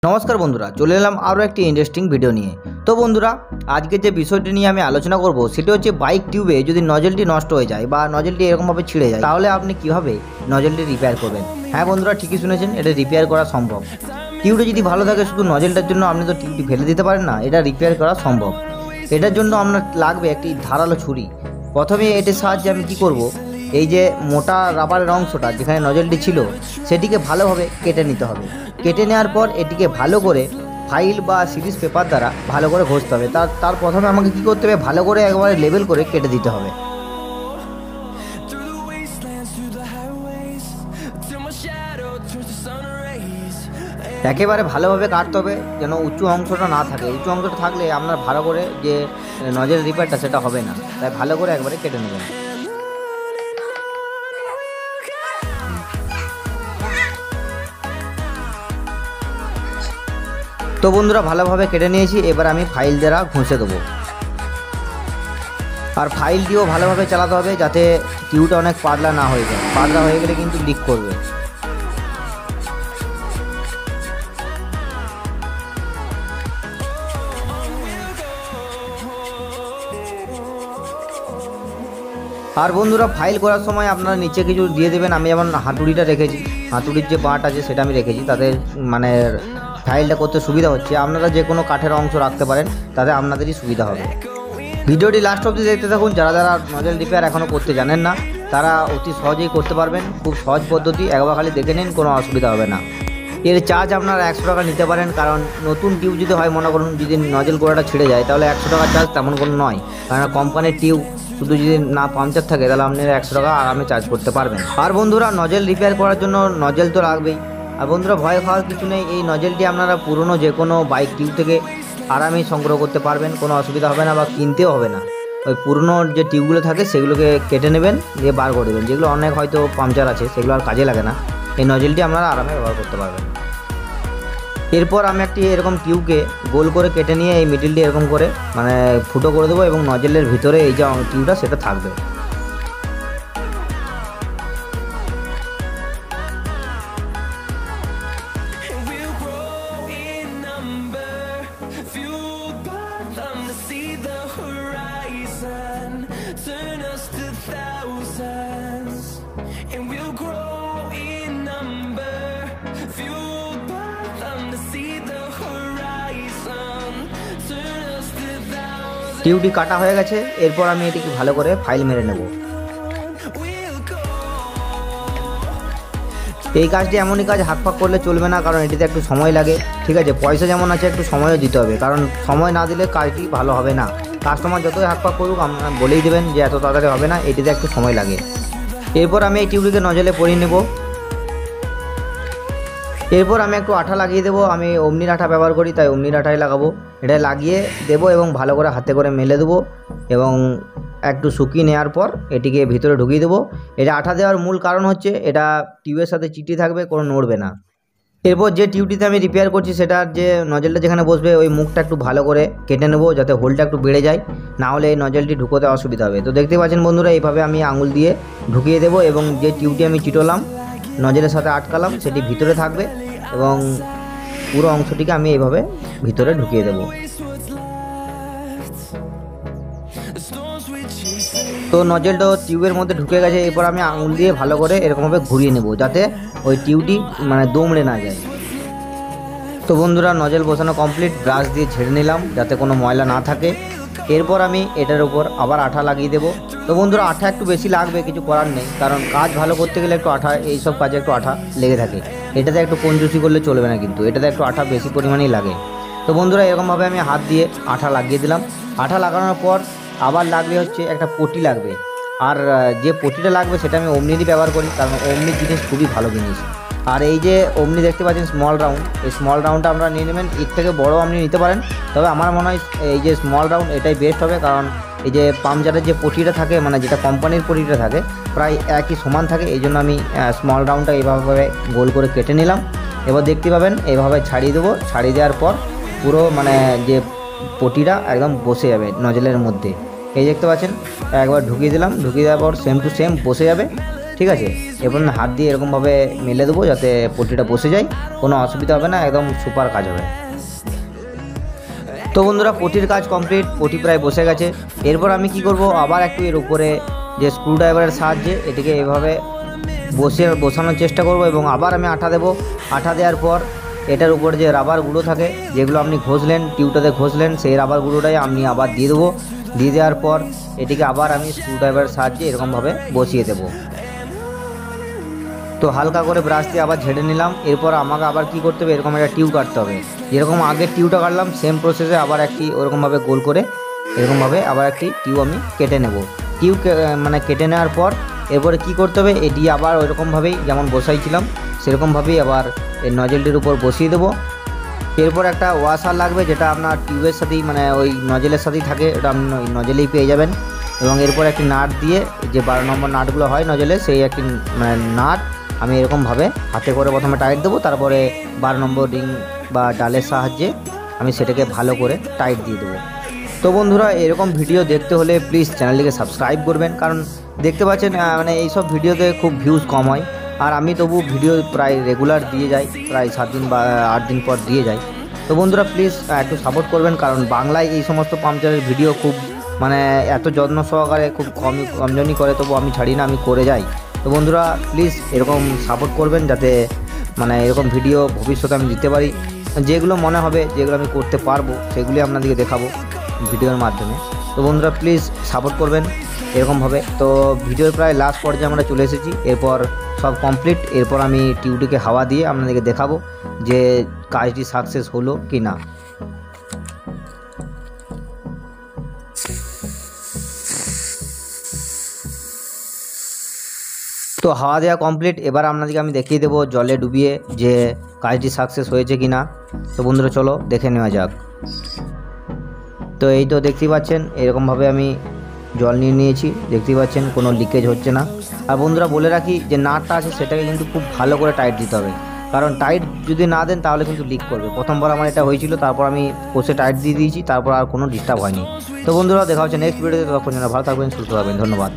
नमस्कार बंधुरा चले एलाम आरो एक इंटरेस्टिंग भिडियो निये। तो बंधुरा आज के विषयटी निये आमी आलोचना करब सेटा होच्छे बाइक टिউবে যদি नजलटी नष्ट हो जाए বা नजलटी एरकम भावे छिड़े जाए ताहले आपनि किभाबे नजलटी रिपेयर करबेन। हाँ बंधुरा ठीकই শুনেছেন, এটা रिपेयर करा सम्भव। টিউবটা যদি ভালো থাকে শুধু নজলটার জন্য আপনি তো টিউবটি ফেলে দিতে পারেন না, এটা রিপেয়ার করা সম্ভব। এটার জন্য আপনার লাগবে একটি ধারালো ছুরি। প্রথমে এটার সাহায্যে আমি কি করব, এই যে মোটা রাবারের অংশটা যেখানে নজলটি ছিল সেটিকে ভালোভাবে কেটে নিতে হবে। কেটে নেওয়ার পর এটিকে ভালো করে ফাইল বা সিরিজ পেপার দ্বারা ভালো করে ঘষতে হবে। তার প্রথমে আমাকে কি করতে হবে, ভালো করে একবারে লেবেল করে কেটে দিতে হবে। একেবারে ভালোভাবে কাটতে হবে যেন উঁচু অংশটা না থাকে। উঁচু অংশটা থাকলে আপনার ভালো করে যে নজল রিপেয়ারটা সেটা হবে না, তাই ভালো করে একবারে কেটে নেবেন। তো বন্ধুরা ভালোভাবে কেটে নিয়েছি, এবার আমি ফাইল দ্বারা ঘষে দেবো। আর ফাইল দিয়েও ভালোভাবে চালাতে হবে যাতে টিউবটা অনেক পাতলা না হয়ে যায়। পাতলা হয়ে গেলে কিন্তু লিক করবে। আর বন্ধুরা ফাইল করার সময় আপনারা নিচে কিছু দিয়ে দেবেন। আমি যেমন হাতুড়িটা রেখেছি, হাতুড়ির যে বাঁট আছে সেটা আমি রেখেছি, তাতে মানে ফাইলটা করতে সুবিধা হচ্ছে। আপনারা যে কোনো কাঠের অংশ রাখতে পারেন, তাতে আপনাদেরই সুবিধা হবে। ভিডিওটি লাস্ট অবধি দেখতে থাকুন। যারা যারা নজল রিপেয়ার এখনও করতে জানেন না তারা অতি সহজেই করতে পারবেন। খুব সহজ পদ্ধতি, একবার খালি দেখে নিন, কোনো অসুবিধা হবে না। এর চার্জ আপনারা 100 টাকা নিতে পারেন, কারণ নতুন টিউব যদি হয়, মনে করুন যদি নজল গোড়াটা ছিঁড়ে যায় তাহলে 100 টাকা চার্জ তেমন কোনো নয়। কারণ কোম্পানির টিউব শুধু যদি না পাংচার থাকে তাহলে আপনারা 100 টাকা আরামে চার্জ করতে পারবেন। আর বন্ধুরা নজল রিপেয়ার করার জন্য নজল তো লাগবেই। আর বন্ধুরা ভয় খাওয়ার কিছু নেই, এই নজলটি আপনারা পুরনো যে কোনো বাইক টিউব থেকে আরামেই সংগ্রহ করতে পারবেন, কোনো অসুবিধা হবে না বা কিনতেও হবে না। ওই পুরনো যে টিউবগুলো থাকে সেগুলোকে কেটে নেবেন, দিয়ে বার করে দেবেন। যেগুলো অনেক হয়তো পাংচার আছে সেগুলো আর কাজে লাগে না, এই নজলটি আপনারা আরামে ব্যবহার করতে পারবেন। এরপর আমি একটি এরকম টিউবকে গোল করে কেটে নিয়ে এই মিডিলটি এরকম করে মানে ফুটো করে দেবো, এবং নজলের ভিতরে এই যে টিউবটা সেটা থাকবে। টিউবটি কাটা হয়ে গেছে, এরপর আমি এটিকে ভালো করে ফাইল মেরে নেব। এই কাজটি এমনই কাজ, হাত পাক করলে চলবে না, কারণ এটিতে একটু সময় লাগে। ঠিক আছে, পয়সা যেমন আছে একটু সময়ও দিতে হবে, কারণ সময় না দিলে কাজটি ভালো হবে না। কাস্টমার যতই হাত পাক করুক আপনারা বলেই দেবেন যে এত তাড়াতাড়ি হবে না, এটিতে একটু সময় লাগে। এরপর আমি এই টিউবটিকে নজলে পরিয়ে নেব। এরপর আমি একটু আঠা লাগিয়ে দেবো। আমি অমনির আঠা ব্যবহার করি, তাই অমনির আঠাই লাগাবো। এটা লাগিয়ে দেবো এবং ভালো করে হাতে করে মেলে দেবো, এবং একটু শুকিয়ে নেওয়ার পর এটিকে ভিতরে ঢুকিয়ে দেবো। এটা আঠা দেওয়ার মূল কারণ হচ্ছে এটা টিউবের সাথে চিটি থাকবে, কোনো নড়বে না। এরপর যে টিউবটিতে আমি রিপেয়ার করছি সেটার যে নজলটা যেখানে বসবে ওই মুখটা একটু ভালো করে কেটে নেবো, যাতে হোলটা একটু বেড়ে যায়, না হলে এই নজলটি ঢুকোতে অসুবিধা হবে। তো দেখতে পাচ্ছেন বন্ধুরা, এইভাবে আমি আঙুল দিয়ে ঢুকিয়ে দেবো, এবং যে টিউবটি আমি চিটোলাম নজলের সাথে আটকালাম সেটি ভিতরে থাকবে, এবং পুরো অংশটিকে আমি এইভাবে ভিতরে ঢুকিয়ে দেব। তো নজলটা টিউবের মধ্যে ঢুকে গেছে। এরপর আমি আঙুল দিয়ে ভালো করে এরকমভাবে ঘুরিয়ে নেব, যাতে ওই টিউবটি মানে দমড়ে না যায়। তো বন্ধুরা নজল বসানো কমপ্লিট, ব্রাশ দিয়ে ঝেড়ে নিলাম যাতে কোনো ময়লা না থাকে। এরপর আমি এটার উপর আবার আঠা লাগিয়ে দেবো। তো বন্ধুরা আঠা একটু বেশি লাগবে, কিছু করার নেই, কারণ কাজ ভালো করতে গেলে একটু আঠা, এইসব কাজে একটু আঠা লেগে থাকে। এটাতে একটু কঞ্জুসি করলে চলবে না, কিন্তু এটাতে একটু আঠা বেশি পরিমাণেই লাগে। তো বন্ধুরা এরকমভাবে আমি হাত দিয়ে আঠা লাগিয়ে দিলাম। আঠা লাগানোর পর আবার লাগবে হচ্ছে একটা পটি লাগবে। আর যে পটিটা লাগবে সেটা আমি অমনিরই ব্যবহার করি, কারণ অমনির জিনিস খুবই ভালো জিনিস। আর এই যে অমনি দেখতে পাচ্ছেন স্মল রাউন্ড, এই স্মল রাউন্ডটা আপনারা নিয়ে নেবেন। এর থেকে বড় আপনি নিতে পারেন, তবে আমার মনে হয় এই যে স্মল রাউন্ড এটাই বেস্ট হবে, কারণ এই যে পাংচারের যে পটিটা থাকে মানে যেটা কোম্পানির পটিটা থাকে প্রায় একই সমান থাকে। এই জন্য আমি স্মল রাউন্ডটা এইভাবে গোল করে কেটে নিলাম। এবার দেখতে পাবেন এইভাবে ছাড়িয়ে দেবো। ছাড়িয়ে দেওয়ার পর পুরো মানে যে পটিটা একদম বসে যাবে নজলের মধ্যে। এই দেখতে পাচ্ছেন একবার ঢুকিয়ে দিলাম, ঢুকিয়ে দেওয়ার পর সেম টু সেম বসে যাবে। ঠিক আছে। এরপর হাত দিয়ে এরকমভাবে মেলে দেবো যাতে পট্টিটা বসে যায়, কোনো অসুবিধা হবে না, একদম সুপার কাজ হবে। তো বন্ধুরা পটির কাজ কমপ্লিট, পটি প্রায় বসে গেছে। এরপর আমি কি করব, আবার একটু এর উপরে যে স্ক্রুড্রাইভারের সাহায্যে এটিকে এভাবে বসানোর চেষ্টা করব এবং আবার আমি আঠা দেব। আঠা দেওয়ার পর এটার উপর যে রাবার গুঁড়ো থাকে, যেগুলো আপনি ঘষলেন, টিউবটাতে ঘষলেন, সেই রাবার গুঁড়োটাই আমি আবার দিয়ে দেবো। দিয়ে দেওয়ার পর এটিকে আবার আমি স্ক্রুড্রাইভারের সাহায্যে এরকমভাবে বসিয়ে দেবো। তো হালকা করে ব্রাশ দিয়ে আবার ঝেড়ে নিলাম। এরপর আমাকে আবার কি করতে হবে, এরকম একটা টিউব কাটতে হবে। যেরকম আগের টিউবটা কাটলাম সেম প্রসেসে আবার একটি ওরকমভাবে গোল করে এরকমভাবে আবার একটি টিউব আমি কেটে নেব। টিউব মানে কেটে নেওয়ার পর এরপরে কি করতে হবে, এটি আবার ওইরকমভাবেই যেমন বসাইছিলাম সেরকমভাবেই আবার এই নজেলটির উপর বসিয়ে দেবো। এরপর একটা ওয়াশার লাগবে, যেটা আপনার টিউবের সাথেই মানে ওই নজেলের সাথেই থাকে, ওটা আপনি ওই নজেলেই পেয়ে যাবেন। এবং এরপর একটি নাট দিয়ে, যে 12 নম্বর নাটগুলো হয় নজেলে, সেই একটি মানে নাট আমি এরকমভাবে হাতে করে প্রথমে টাইট দেবো, তারপরে 12 নম্বর রিং বা ডালের সাহায্যে আমি সেটাকে ভালো করে টাইট দিয়ে দেবো। তো বন্ধুরা এরকম ভিডিও দেখতে হলে প্লিজ চ্যানেলটিকে সাবস্ক্রাইব করবেন, কারণ দেখতে পাচ্ছেন মানে এইসব ভিডিওতে খুব ভিউজ কম হয়, আর আমি তবু ভিডিও প্রায় রেগুলার দিয়ে যাই, প্রায় 7 দিন বা 8 দিন পর দিয়ে যাই। তো বন্ধুরা প্লিজ একটু সাপোর্ট করবেন, কারণ বাংলায় এই সমস্ত পাংচারের ভিডিও খুব মানে এত যত্ন সহকারে খুব কমজনই করে, তবু আমি ছাড়ি না, আমি করে যাই। তো বন্ধুরা প্লিজ এরকম সাপোর্ট করবেন, যাতে মানে এরকম ভিডিও ভবিষ্যতে আমি দিতে পারি। যেগুলো মনে হবে, যেগুলো আমি করতে পারবো, সেগুলি আপনাদেরকে দেখাবো ভিডিওর মাধ্যমে। তো বন্ধুরা প্লিজ সাপোর্ট করবেন এরকমভাবে। তো ভিডিওর প্রায় লাস্ট পর্যায়ে আমরা চলে এসেছি, এরপর সব কমপ্লিট। এরপর আমি টিউবটিকে হাওয়া দিয়ে আপনাদেরকে দেখাবো যে কাজটি সাকসেস হলো কি না। তো হাওয়া দেওয়া কমপ্লিট, এবার আপনাদেরকে আমি দেখিয়ে দেবো জলে ডুবিয়ে যে কাজটি সাকসেস হয়েছে কি না। তো বন্ধুরা চলো দেখে নেওয়া যাক। তো এই তো দেখতেই পাচ্ছেন এরকমভাবে আমি জল নিয়ে নিয়েছি, দেখতেই পাচ্ছেন কোনো লিকেজ হচ্ছে না। আর বন্ধুরা বলে রাখি যে নাটটা আছে সেটাকে কিন্তু খুব ভালো করে টাইট দিতে হবে, কারণ টাইট যদি না দেন তাহলে কিন্তু লিক করবে। প্রথমবার আমার এটা হয়েছিল, তারপর আমি কষে টাইট দিয়ে দিয়েছি, তারপর আর কোনো ডিস্টার্ব হয়নি। তো বন্ধুরা দেখা হচ্ছে নেক্সট ভিডিওতে, তখন ভালো থাকবেন, সুস্থ থাকবেন, ধন্যবাদ।